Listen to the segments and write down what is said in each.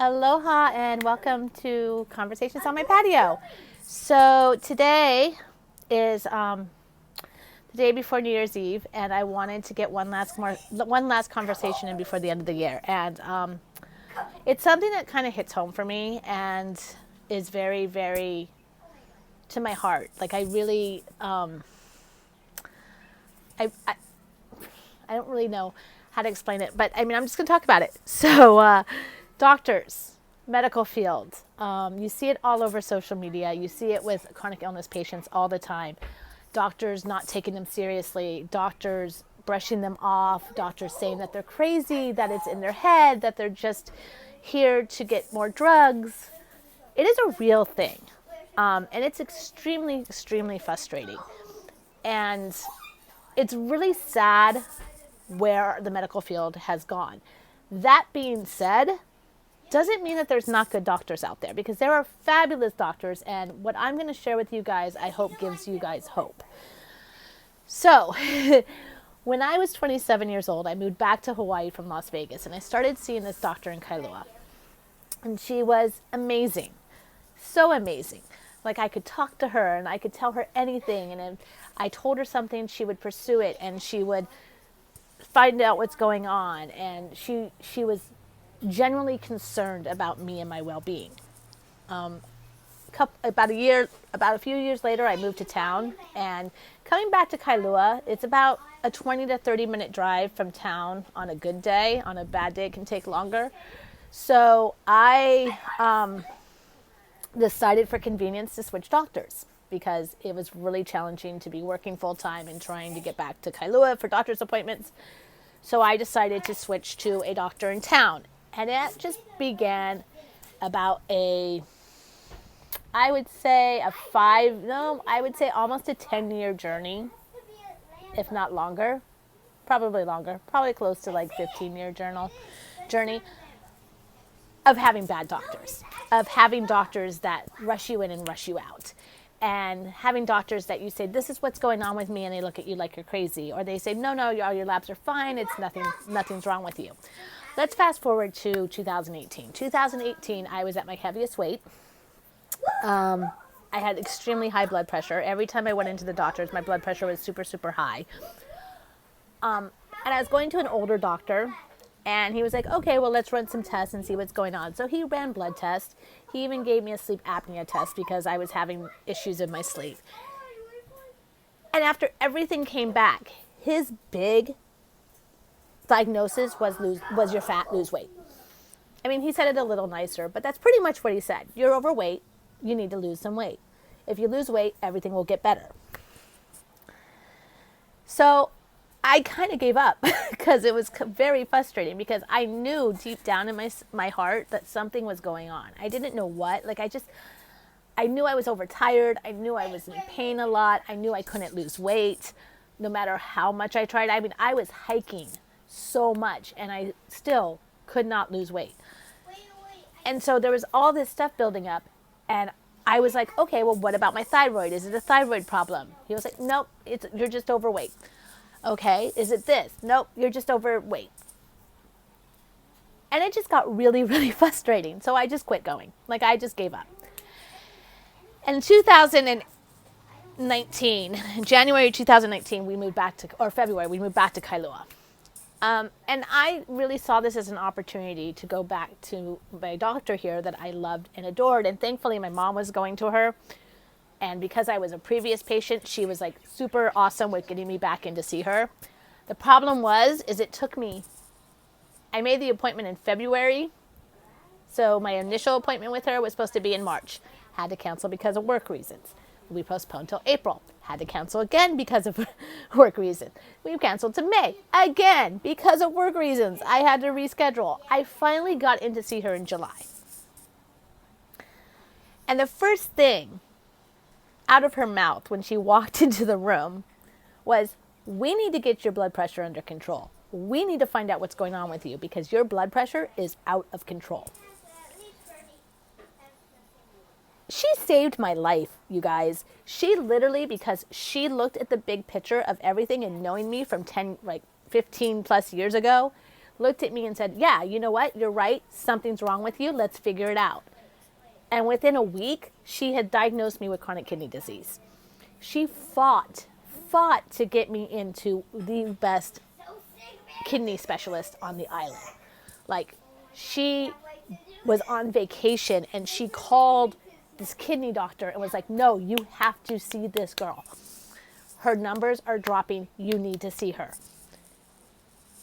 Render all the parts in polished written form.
Aloha and welcome to Conversations on My Patio. So today is the day before New Year's Eve, and I wanted to get one last conversation in before the end of the year. And it's something that kind of hits home for me and is very, very to my heart. Like I really, I don't really know how to explain it, but I mean, I'm just going to talk about it. So, doctors, medical field, you see it all over social media. You see it with chronic illness patients all the time. Doctors not taking them seriously, doctors brushing them off, doctors saying that they're crazy, that it's in their head, that they're just here to get more drugs. It is a real thing. And it's extremely, extremely frustrating. And it's really sad where the medical field has gone. That being said, doesn't mean that there's not good doctors out there, because there are fabulous doctors, and what I'm going to share with you guys, I hope gives you guys hope. So, when I was 27 years old, I moved back to Hawaii from Las Vegas, and I started seeing this doctor in Kailua. And she was amazing. So amazing. Like I could talk to her and I could tell her anything, and if I told her something, she would pursue it and she would find out what's going on, and she was genuinely concerned about me and my well-being. About a few years later, I moved to town, and coming back to Kailua, it's about a 20 to 30 minute drive from town on a good day. On a bad day, it can take longer. So I decided for convenience to switch doctors, because it was really challenging to be working full-time and trying to get back to Kailua for doctor's appointments. So I decided to switch to a doctor in town. And it just began about I would say almost a 10-year journey, if not longer, probably close to like 15-year journey of having bad doctors, of having doctors that rush you in and rush you out. And having doctors that you say, this is what's going on with me, and they look at you like you're crazy. Or they say, no, all your labs are fine, nothing's wrong with you. Let's fast forward to 2018. 2018, I was at my heaviest weight. I had extremely high blood pressure. Every time I went into the doctors, my blood pressure was super, super high. And I was going to an older doctor, and he was like, okay, well, let's run some tests and see what's going on. So he ran blood tests. He even gave me a sleep apnea test because I was having issues in my sleep. And after everything came back, his big diagnosis was you're fat, lose weight. I mean, he said it a little nicer, but that's pretty much what he said. You're overweight, you need to lose some weight. If you lose weight, everything will get better. So I kind of gave up because it was very frustrating, because I knew deep down in my heart that something was going on. I didn't know what. I knew I was overtired. I knew I was in pain a lot. I knew I couldn't lose weight no matter how much I tried. I mean, I was hiking so much and I still could not lose weight. And so there was all this stuff building up, and I was like, okay, well, what about my thyroid? Is it a thyroid problem? He was like, nope, you're just overweight. Okay, is it this? Nope, you're just overweight. And it just got really, really frustrating. So I just quit going. I just gave up. And in 2019, January 2019, February, we moved back to Kailua. And I really saw this as an opportunity to go back to my doctor here that I loved and adored. And thankfully, my mom was going to her. And because I was a previous patient, she was super awesome with getting me back in to see her. The problem I made the appointment in February. So my initial appointment with her was supposed to be in March. Had to cancel because of work reasons. We postponed till April. Had to cancel again because of work reasons. We canceled to May again because of work reasons. I had to reschedule. I finally got in to see her in July. And the first thing out of her mouth when she walked into the room was, we need to get your blood pressure under control. We need to find out what's going on with you, because your blood pressure is out of control. She saved my life, you guys. She literally, because she looked at the big picture of everything and knowing me from 15 plus years ago, looked at me and said, yeah, you know what? You're right. Something's wrong with you. Let's figure it out. And within a week, she had diagnosed me with chronic kidney disease. She fought to get me into the best kidney specialist on the island. Like, she was on vacation and she called this kidney doctor and was like, no, you have to see this girl. Her numbers are dropping. You need to see her.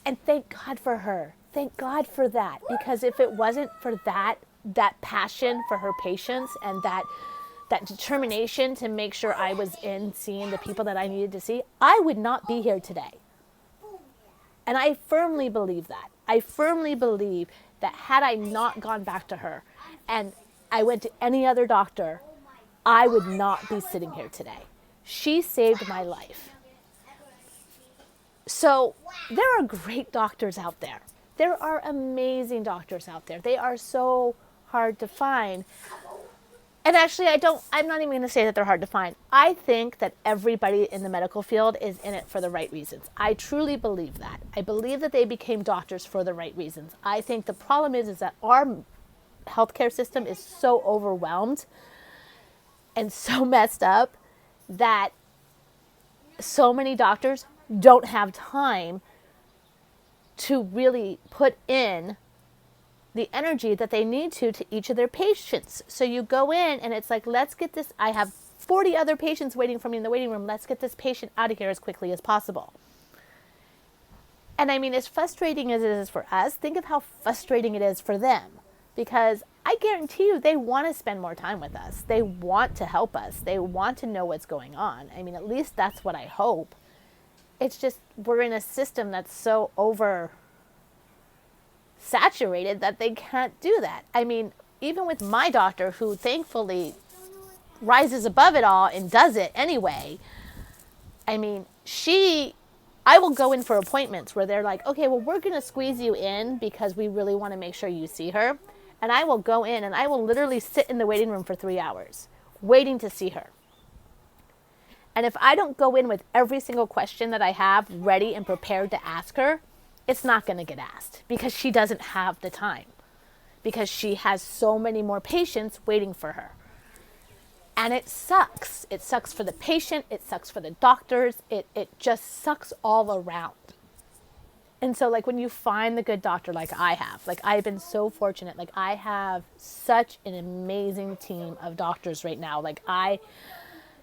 And thank God for her. Thank God for that. Because if it wasn't for that passion for her patients and that determination to make sure I was in seeing the people that I needed to see, I would not be here today. And I firmly believe that. I firmly believe that had I not gone back to her and I went to any other doctor, I would not be sitting here today. She saved my life. So there are great doctors out there. There are amazing doctors out there. They are so hard to find. And actually, I'm not even going to say that they're hard to find. I think that everybody in the medical field is in it for the right reasons. I truly believe that. I believe that they became doctors for the right reasons. I think the problem is that our healthcare system is so overwhelmed and so messed up that so many doctors don't have time to really put in the energy that they need to each of their patients. So you go in and it's like, let's get this, I have 40 other patients waiting for me in the waiting room. Let's get this patient out of here as quickly as possible. And I mean, as frustrating as it is for us, think of how frustrating it is for them. Because I guarantee you they want to spend more time with us. They want to help us. They want to know what's going on. I mean, at least that's what I hope. It's just we're in a system that's so saturated that they can't do that. I mean, even with my doctor, who thankfully rises above it all and does it anyway, I mean, I will go in for appointments where they're like, okay, well, we're going to squeeze you in because we really want to make sure you see her. And I will go in and I will literally sit in the waiting room for 3 hours waiting to see her. And if I don't go in with every single question that I have ready and prepared to ask her, it's not going to get asked because she doesn't have the time, because she has so many more patients waiting for her. And it sucks. It sucks for the patient. It sucks for the doctors. It just sucks all around. And so like when you find the good doctor like I have, like I've been so fortunate, like I have such an amazing team of doctors right now. Like I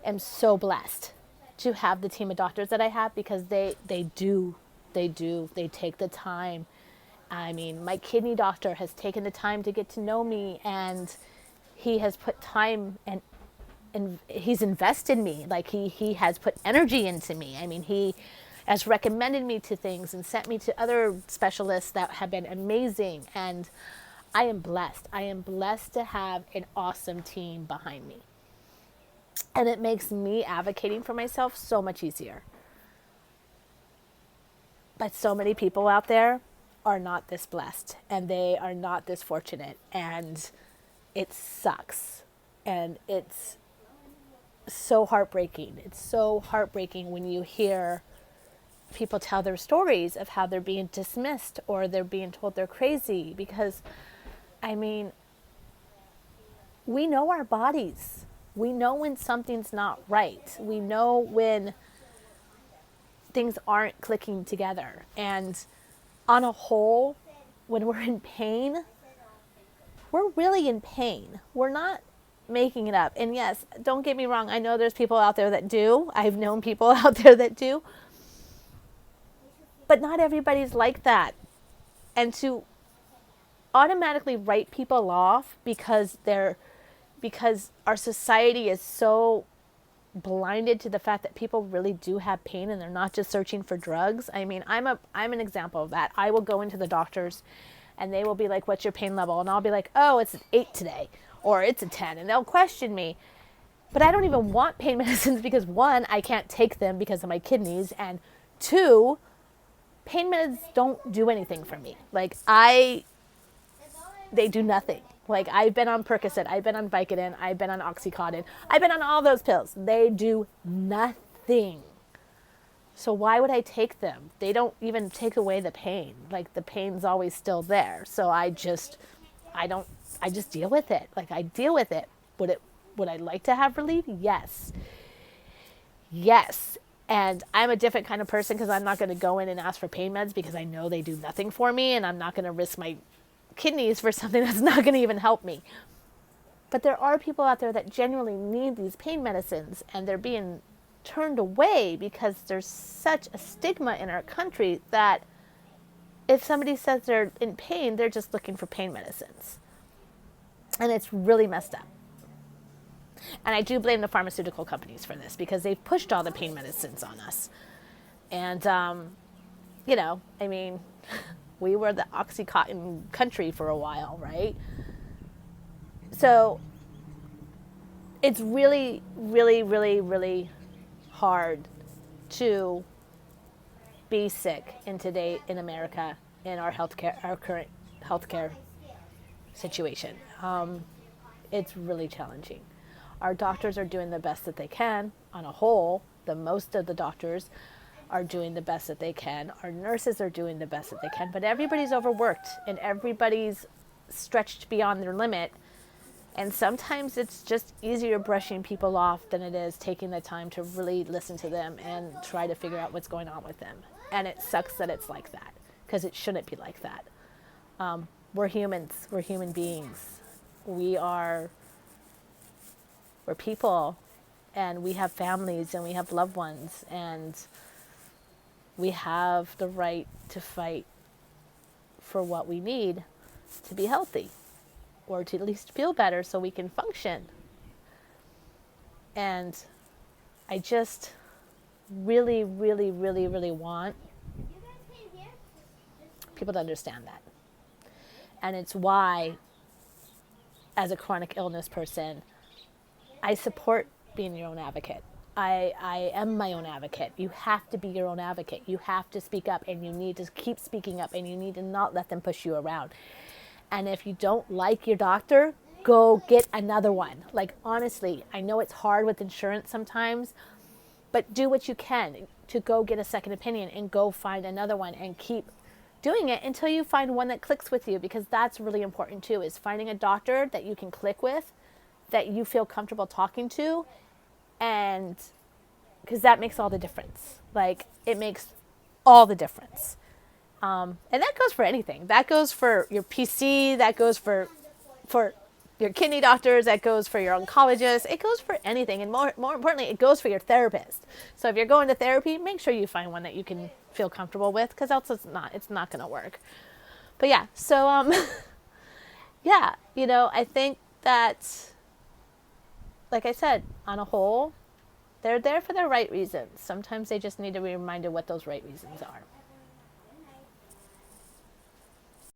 am so blessed to have the team of doctors that I have because they take the time. I mean, my kidney doctor has taken the time to get to know me, and he has put time and he's invested in me. Like he has put energy into me. I mean, he has recommended me to things and sent me to other specialists that have been amazing. And I am blessed. I am blessed to have an awesome team behind me. And it makes me advocating for myself so much easier. But so many people out there are not this blessed and they are not this fortunate, and it sucks. And it's so heartbreaking. It's so heartbreaking when you hear people tell their stories of how they're being dismissed or they're being told they're crazy because, I mean, we know our bodies. We know when something's not right. We know when things aren't clicking together. And on a whole, when we're in pain, we're really in pain. We're not making it up. And yes, don't get me wrong. I know there's people out there that do. I've known people out there that do. But not everybody's like that. And to automatically write people off because our society is so blinded to the fact that people really do have pain and they're not just searching for drugs. I mean, I'm an example of that. I will go into the doctors and they will be like, what's your pain level? And I'll be like, oh, it's an 8 today, or it's a 10. And they'll question me. But I don't even want pain medicines because 1, I can't take them because of my kidneys. And 2, pain meds don't do anything for me. Like they do nothing. Like I've been on Percocet, I've been on Vicodin, I've been on Oxycontin, I've been on all those pills. They do nothing. So why would I take them? They don't even take away the pain. Like, the pain's always still there. So I just deal with it. Like, I deal with it. Would I like to have relief? Yes. Yes. And I'm a different kind of person because I'm not going to go in and ask for pain meds because I know they do nothing for me, and I'm not going to risk my kidneys for something that's not going to even help me. But there are people out there that genuinely need these pain medicines, and they're being turned away because there's such a stigma in our country that if somebody says they're in pain, they're just looking for pain medicines. And it's really messed up. And I do blame the pharmaceutical companies for this because they've pushed all the pain medicines on us. And, I mean, we were the Oxycontin country for a while, right? So it's really, really, really, really hard to be sick in America in our current healthcare situation. It's really challenging. Our doctors are doing the best that they can on a whole. Most of the doctors are doing the best that they can. Our nurses are doing the best that they can, but everybody's overworked and everybody's stretched beyond their limit. And sometimes it's just easier brushing people off than it is taking the time to really listen to them and try to figure out what's going on with them. And it sucks that it's like that because it shouldn't be like that. We're humans. We're human beings. We're people, and we have families, and we have loved ones, and we have the right to fight for what we need to be healthy, or to at least feel better so we can function. And I just really, really, really, really want people to understand that. And it's why, as a chronic illness person, I support being your own advocate. I am my own advocate. You have to be your own advocate. You have to speak up, and you need to keep speaking up, and you need to not let them push you around. And if you don't like your doctor, go get another one. Like, honestly, I know it's hard with insurance sometimes, but do what you can to go get a second opinion and go find another one and keep doing it until you find one that clicks with you, because that's really important too, is finding a doctor that you can click with, that you feel comfortable talking to, and because that makes all the difference. Like, it makes all the difference. And that goes for anything. That goes for your PC, that goes for your kidney doctors, that goes for your oncologist, it goes for anything. And more importantly, it goes for your therapist. So if you're going to therapy, make sure you find one that you can feel comfortable with, because else it's not going to work. But yeah, so yeah, I think that, like I said, on a whole, they're there for the right reasons. Sometimes they just need to be reminded what those right reasons are.